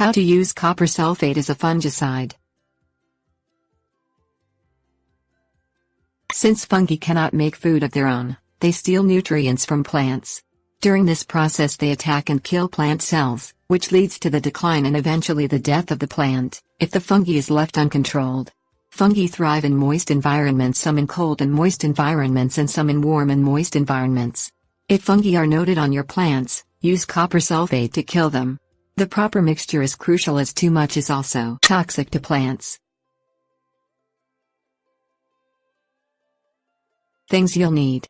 How to use copper sulfate as a fungicide. Since fungi cannot make food of their own, they steal nutrients from plants. During this process they attack and kill plant cells, which leads to the decline and eventually the death of the plant, if the fungi is left uncontrolled. Fungi thrive in moist environments, some in cold and moist environments, and some in warm and moist environments. If fungi are noted on your plants, use copper sulfate to kill them. The proper mixture is crucial as too much is also toxic to plants. Things you'll need: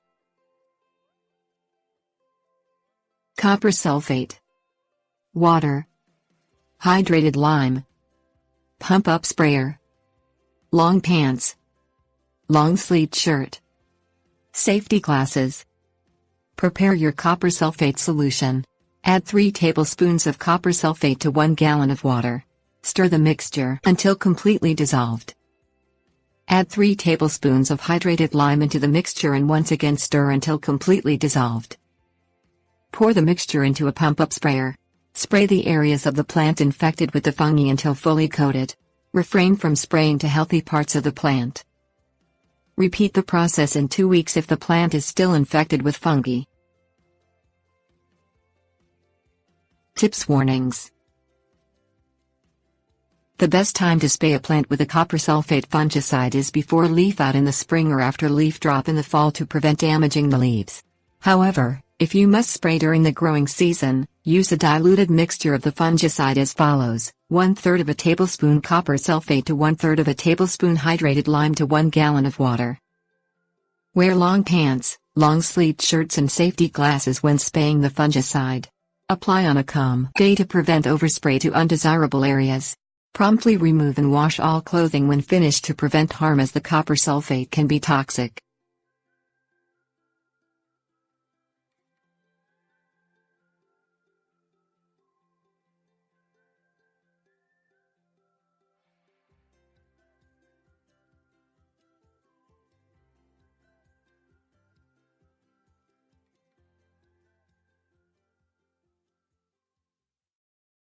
copper sulfate, water, hydrated lime, pump-up sprayer, long pants, long-sleeved shirt, safety glasses. Prepare your copper sulfate solution. Add 3 tablespoons of copper sulfate to 1 gallon of water. Stir the mixture until completely dissolved. Add 3 tablespoons of hydrated lime into the mixture and once again stir until completely dissolved. Pour the mixture into a pump-up sprayer. Spray the areas of the plant infected with the fungi until fully coated. Refrain from spraying to healthy parts of the plant. Repeat the process in 2 weeks if the plant is still infected with fungi. Tips: warnings. The best time to spray a plant with a copper sulfate fungicide is before leaf out in the spring or after leaf drop in the fall to prevent damaging the leaves. However, if you must spray during the growing season, use a diluted mixture of the fungicide as follows: 1/3 of a tablespoon copper sulfate to 1/3 of a tablespoon hydrated lime to 1 gallon of water. Wear long pants, long-sleeved shirts and safety glasses when spraying the fungicide. Apply on a calm day to prevent overspray to undesirable areas. Promptly remove and wash all clothing when finished to prevent harm, as the copper sulfate can be toxic.